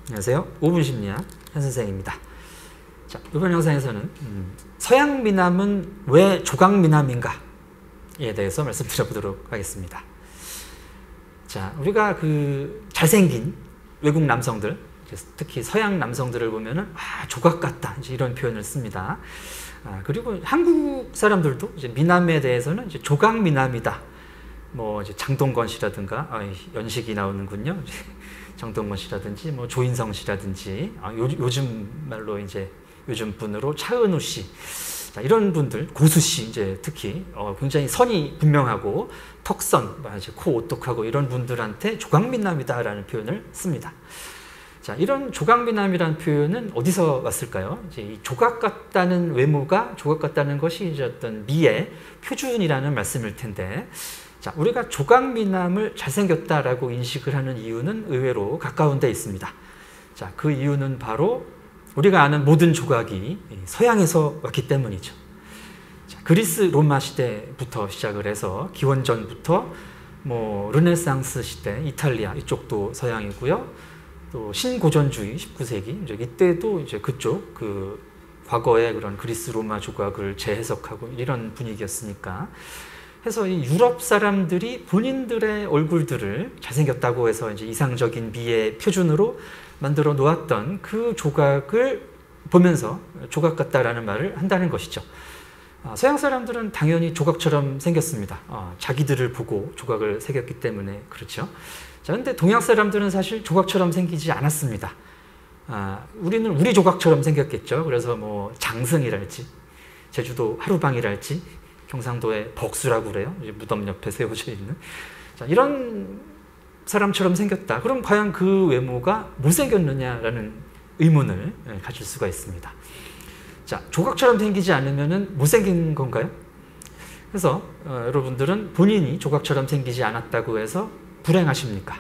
안녕하세요. 5분 심리학 현 선생입니다. 자, 이번 영상에서는 서양 미남은 왜 조각 미남인가에 대해서 말씀드려보도록 하겠습니다. 자, 우리가 잘생긴 외국 남성들, 특히 서양 남성들을 보면은 조각 같다 이런 표현을 씁니다. 그리고 한국 사람들도 이제 미남에 대해서는 이제 조각 미남이다. 뭐 이제 장동건 씨라든가 연식이 나오는군요. 장동건 씨라든지 뭐 조인성 씨라든지 요즘 말로 이제 요즘 분으로 차은우 씨, 자, 이런 분들, 고수 씨 이제 특히 굉장히 선이 분명하고 턱선, 이제 코 오똑하고 이런 분들한테 조각미남이다라는 표현을 씁니다. 자, 이런 조각미남이라는 표현은 어디서 왔을까요? 이제 이 조각 같다는 외모가, 조각 같다는 것이 이제 어떤 미의 표준이라는 말씀일 텐데, 자, 우리가 조각미남을 잘생겼다라고 인식을 하는 이유는 의외로 가까운 데 있습니다. 자, 그 이유는 바로 우리가 아는 모든 조각이 서양에서 왔기 때문이죠. 자, 그리스 로마 시대부터 시작을 해서 기원전부터 뭐 르네상스 시대, 이탈리아 이쪽도 서양이고요. 또 신고전주의 19세기 이때도 이제 그쪽 과거의 그런 그리스 로마 조각을 재해석하고 이런 분위기였으니까. 해서 이 유럽 사람들이 본인들의 얼굴들을 잘생겼다고 해서 이제 이상적인 미의 표준으로 만들어 놓았던 그 조각을 보면서 조각 같다라는 말을 한다는 것이죠. 서양 사람들은 당연히 조각처럼 생겼습니다. 자기들을 보고 조각을 새겼기 때문에 그렇죠. 자, 근데 동양 사람들은 사실 조각처럼 생기지 않았습니다. 우리는 우리 조각처럼 생겼겠죠. 그래서 뭐 장승이랄지, 제주도 하루방이랄지, 경상도의 벅수라고 그래요. 무덤 옆에 세워져 있는. 자, 이런 사람처럼 생겼다. 그럼 과연 그 외모가 못생겼느냐라는 의문을 가질 수가 있습니다. 자, 조각처럼 생기지 않으면 못생긴 건가요? 그래서 여러분들은 본인이 조각처럼 생기지 않았다고 해서 불행하십니까?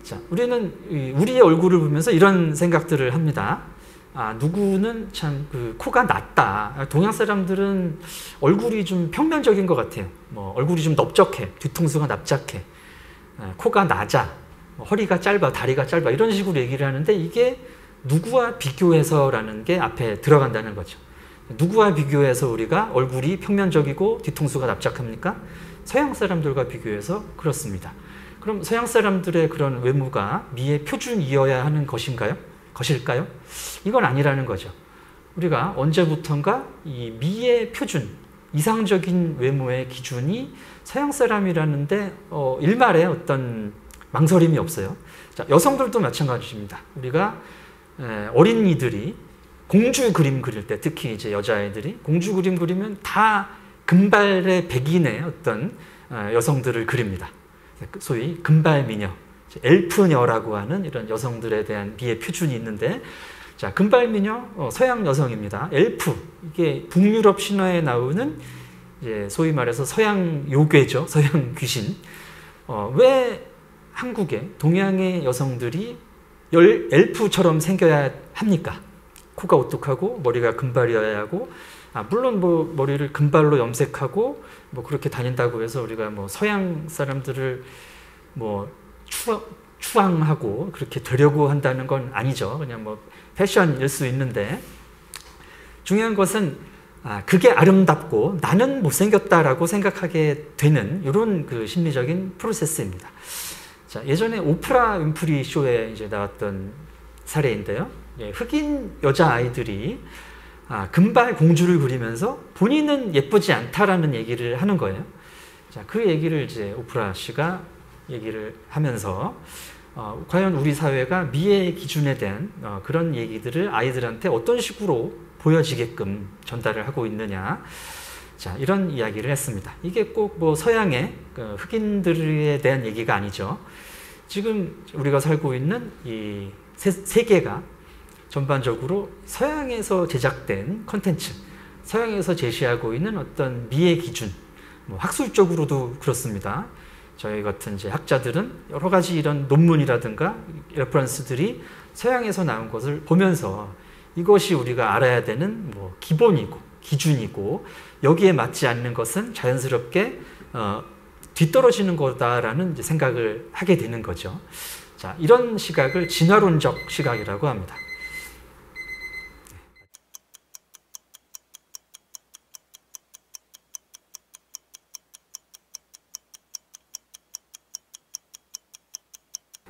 자, 우리는 우리의 얼굴을 보면서 이런 생각들을 합니다. 누구는 참 코가 낮다. 동양 사람들은 얼굴이 좀 평면적인 것 같아요. 뭐 얼굴이 좀 넓적해, 뒤통수가 납작해, 코가 낮아, 허리가 짧아, 다리가 짧아 이런 식으로 얘기를 하는데 이게 누구와 비교해서라는 게 앞에 들어간다는 거죠. 누구와 비교해서 우리가 얼굴이 평면적이고 뒤통수가 납작합니까? 서양 사람들과 비교해서 그렇습니다. 그럼 서양 사람들의 그런 외모가 미의 표준이어야 하는 것일까요? 이건 아니라는 거죠. 우리가 언제부턴가 이 미의 표준, 이상적인 외모의 기준이 서양 사람이라는데 일말에 어떤 망설임이 없어요. 자, 여성들도 마찬가지입니다. 우리가 어린이들이 공주 그림 그릴 때, 특히 이제 여자아이들이 공주 그림 그리면 다 금발의 백인의 어떤 여성들을 그립니다. 소위 금발미녀, 엘프녀라고 하는 이런 여성들에 대한 미의 표준이 있는데, 자, 금발미녀 서양 여성입니다. 엘프, 이게 북유럽 신화에 나오는 이제 소위 말해서 서양 요괴죠. 서양 귀신. 왜 한국의 동양의 여성들이 엘프처럼 생겨야 합니까? 코가 오똑하고 머리가 금발이어야 하고, 물론 뭐 머리를 금발로 염색하고 뭐 그렇게 다닌다고 해서 우리가 뭐 서양 사람들을 뭐 추앙하고 그렇게 되려고 한다는 건 아니죠. 그냥 뭐 패션일 수 있는데, 중요한 것은 그게 아름답고 나는 못생겼다라고 생각하게 되는 이런 심리적인 프로세스입니다. 자, 예전에 오프라 윈프리 쇼에 이제 나왔던 사례인데요. 흑인 여자아이들이 금발 공주를 그리면서 본인은 예쁘지 않다라는 얘기를 하는 거예요. 자, 그 얘기를 이제 오프라 씨가 얘기를 하면서 과연 우리 사회가 미의 기준에 대한 그런 얘기들을 아이들한테 어떤 식으로 보여지게끔 전달을 하고 있느냐, 자, 이런 이야기를 했습니다. 이게 꼭 뭐 서양의 흑인들에 대한 얘기가 아니죠. 지금 우리가 살고 있는 이 세계가 전반적으로 서양에서 제작된 컨텐츠, 서양에서 제시하고 있는 어떤 미의 기준, 뭐 학술적으로도 그렇습니다. 저희 같은 이제 학자들은 여러 가지 이런 논문이라든가 레퍼런스들이 서양에서 나온 것을 보면서 이것이 우리가 알아야 되는 뭐 기본이고 기준이고, 여기에 맞지 않는 것은 자연스럽게 뒤떨어지는 거다라는 이제 생각을 하게 되는 거죠. 자, 이런 시각을 진화론적 시각이라고 합니다.